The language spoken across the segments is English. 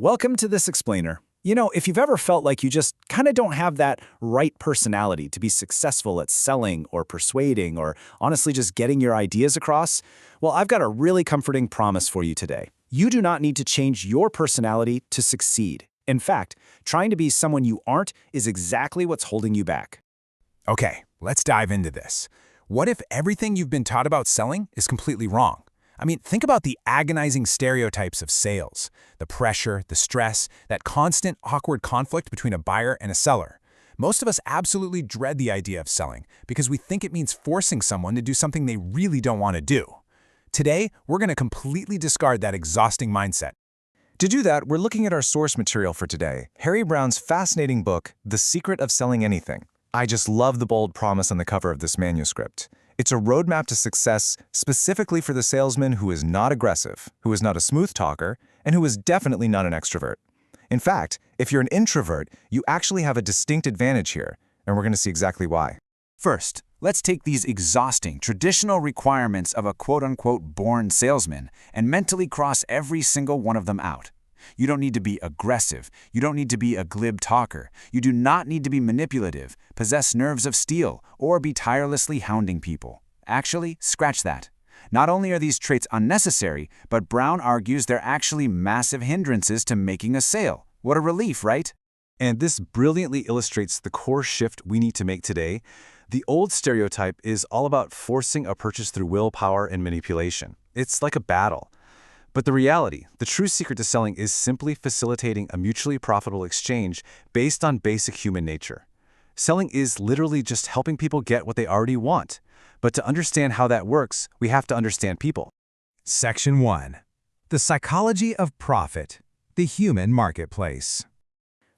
Welcome to This Explainer. If you've ever felt like you just kind of don't have that right personality to be successful at selling or persuading or honestly just getting your ideas across, well, I've got a really comforting promise for you today. You do not need to change your personality to succeed. In fact, trying to be someone you aren't is exactly what's holding you back. Okay, let's dive into this. What if everything you've been taught about selling is completely wrong? Think about the agonizing stereotypes of sales, the pressure, the stress, that constant awkward conflict between a buyer and a seller. Most of us absolutely dread the idea of selling because we think it means forcing someone to do something they really don't want to do. Today, we're going to completely discard that exhausting mindset. To do that, we're looking at our source material for today, Harry Browne's fascinating book, The Secret of Selling Anything. I just love the bold promise on the cover of this manuscript. It's a roadmap to success specifically for the salesman who is not aggressive, who is not a smooth talker, and who is definitely not an extrovert. In fact, if you're an introvert, you actually have a distinct advantage here, and we're going to see exactly why. First, let's take these exhausting, traditional requirements of a quote-unquote born salesman and mentally cross every single one of them out. You don't need to be aggressive. You don't need to be a glib talker. You do not need to be manipulative, possess nerves of steel, or be tirelessly hounding people. Actually, scratch that. Not only are these traits unnecessary, but Browne argues they're actually massive hindrances to making a sale. What a relief, right? And this brilliantly illustrates the core shift we need to make today. The old stereotype is all about forcing a purchase through willpower and manipulation. It's like a battle. But the reality, the true secret to selling is simply facilitating a mutually profitable exchange based on basic human nature. Selling is literally just helping people get what they already want. But to understand how that works, we have to understand people. Section 1. The Psychology of Profit, the Human Marketplace.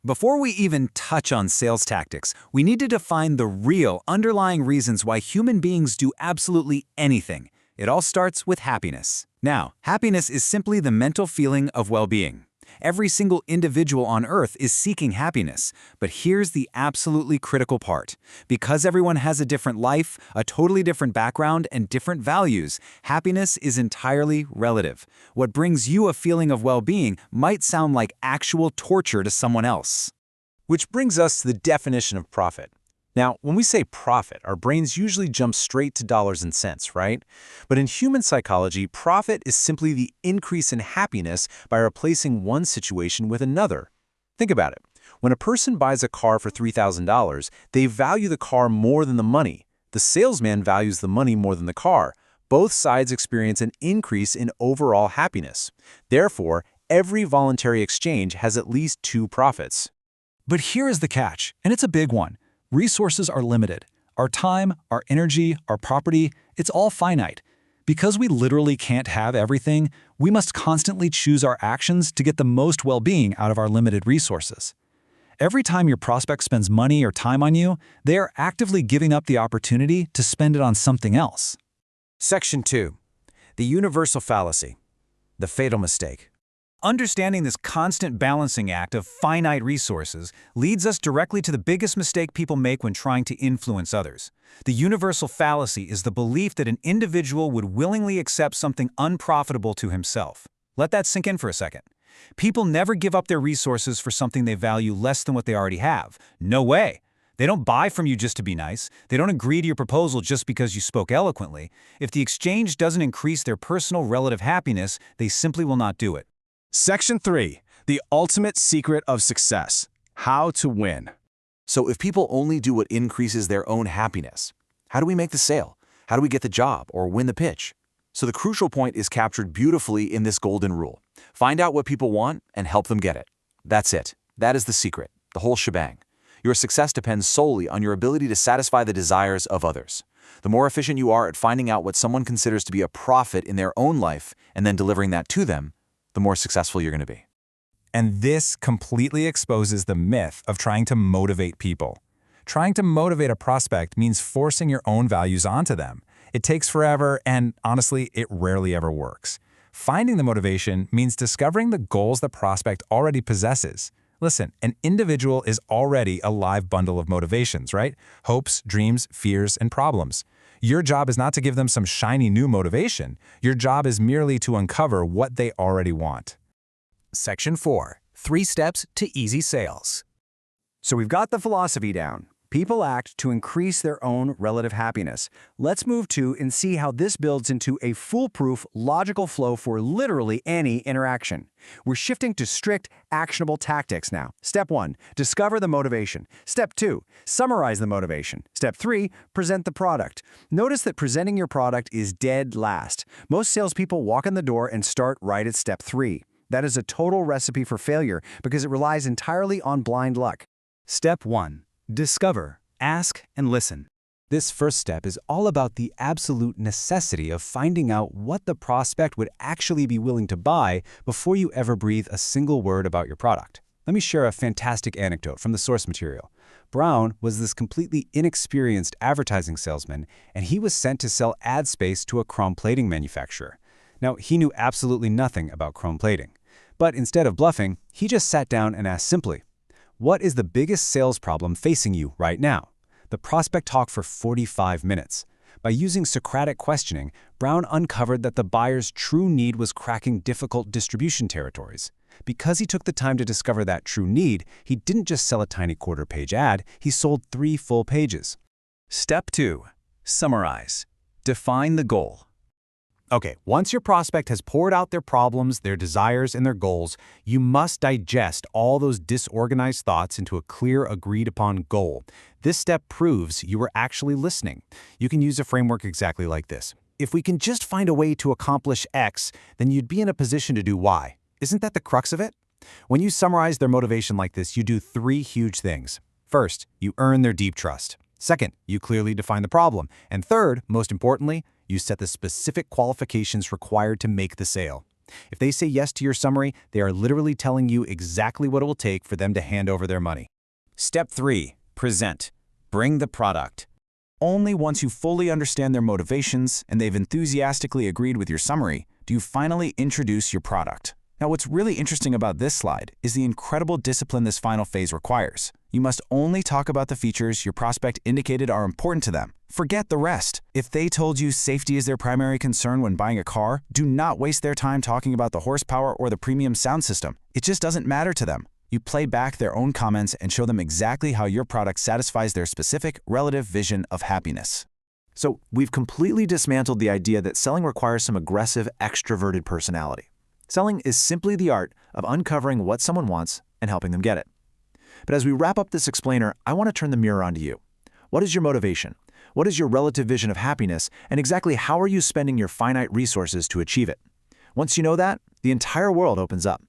Before we even touch on sales tactics, we need to define the real underlying reasons why human beings do absolutely anything. It all starts with happiness. Now, happiness is simply the mental feeling of well-being. Every single individual on Earth is seeking happiness, but here's the absolutely critical part. Because everyone has a different life, a totally different background, and different values, happiness is entirely relative. What brings you a feeling of well-being might sound like actual torture to someone else. Which brings us to the definition of profit. Now, when we say profit, our brains usually jump straight to dollars and cents, right? But in human psychology, profit is simply the increase in happiness by replacing one situation with another. Think about it. When a person buys a car for $3,000, they value the car more than the money. The salesman values the money more than the car. Both sides experience an increase in overall happiness. Therefore, every voluntary exchange has at least two profits. But here is the catch, and it's a big one. Resources are limited. Our time, our energy, our property, it's all finite. Because we literally can't have everything, we must constantly choose our actions to get the most well-being out of our limited resources. Every time your prospect spends money or time on you, they are actively giving up the opportunity to spend it on something else. Section 2. The Universal Fallacy. The Fatal Mistake. Understanding this constant balancing act of finite resources leads us directly to the biggest mistake people make when trying to influence others. The universal fallacy is the belief that an individual would willingly accept something unprofitable to himself. Let that sink in for a second. People never give up their resources for something they value less than what they already have. No way. They don't buy from you just to be nice. They don't agree to your proposal just because you spoke eloquently. If the exchange doesn't increase their personal relative happiness, they simply will not do it. Section 3. The Ultimate Secret of Success. How to win. So if people only do what increases their own happiness, how do we make the sale? How do we get the job or win the pitch? So the crucial point is captured beautifully in this golden rule. Find out what people want and help them get it. That's it. That is the secret, the whole shebang. Your success depends solely on your ability to satisfy the desires of others. The more efficient you are at finding out what someone considers to be a profit in their own life and then delivering that to them, the more successful you're going to be. And this completely exposes the myth of trying to motivate people. Trying to motivate a prospect means forcing your own values onto them. It takes forever, and honestly, it rarely ever works. Finding the motivation means discovering the goals the prospect already possesses. Listen, an individual is already a live bundle of motivations, right? Hopes, dreams, fears, and problems. Your job is not to give them some shiny new motivation. Your job is merely to uncover what they already want. Section 4. 3 steps to easy sales. So we've got the philosophy down. People act to increase their own relative happiness. Let's move to and see how this builds into a foolproof, logical flow for literally any interaction. We're shifting to strict, actionable tactics now. Step 1, discover the motivation. Step 2, summarize the motivation. Step 3, present the product. Notice that presenting your product is dead last. Most salespeople walk in the door and start right at step 3. That is a total recipe for failure because it relies entirely on blind luck. Step 1. Discover, ask, and listen. This first step is all about the absolute necessity of finding out what the prospect would actually be willing to buy before you ever breathe a single word about your product. Let me share a fantastic anecdote from the source material. Browne was this completely inexperienced advertising salesman, and he was sent to sell ad space to a chrome plating manufacturer. Now, he knew absolutely nothing about chrome plating. But instead of bluffing, he just sat down and asked simply, "What is the biggest sales problem facing you right now?" The prospect talked for 45 minutes. By using Socratic questioning, Browne uncovered that the buyer's true need was cracking difficult distribution territories. Because he took the time to discover that true need, he didn't just sell a tiny quarter-page ad, he sold 3 full pages. Step 2. Summarize. Define the goal. Okay, once your prospect has poured out their problems, their desires, and their goals, you must digest all those disorganized thoughts into a clear, agreed-upon goal. This step proves you were actually listening. You can use a framework exactly like this. If we can just find a way to accomplish X, then you'd be in a position to do Y. Isn't that the crux of it? When you summarize their motivation like this, you do 3 huge things. First, you earn their deep trust. Second, you clearly define the problem. And third, most importantly, you set the specific qualifications required to make the sale. If they say yes to your summary, they are literally telling you exactly what it will take for them to hand over their money. Step 3. Present. Bring the product. Only once you fully understand their motivations and they've enthusiastically agreed with your summary do you finally introduce your product. Now, what's really interesting about this slide is the incredible discipline this final phase requires. You must only talk about the features your prospect indicated are important to them. Forget the rest. If they told you safety is their primary concern when buying a car, do not waste their time talking about the horsepower or the premium sound system. It just doesn't matter to them. You play back their own comments and show them exactly how your product satisfies their specific, relative vision of happiness. So we've completely dismantled the idea that selling requires some aggressive, extroverted personality. Selling is simply the art of uncovering what someone wants and helping them get it. But as we wrap up this explainer, I want to turn the mirror onto you. What is your motivation? What is your relative vision of happiness? And exactly how are you spending your finite resources to achieve it? Once you know that, the entire world opens up.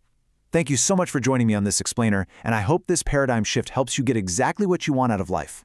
Thank you so much for joining me on this explainer, and I hope this paradigm shift helps you get exactly what you want out of life.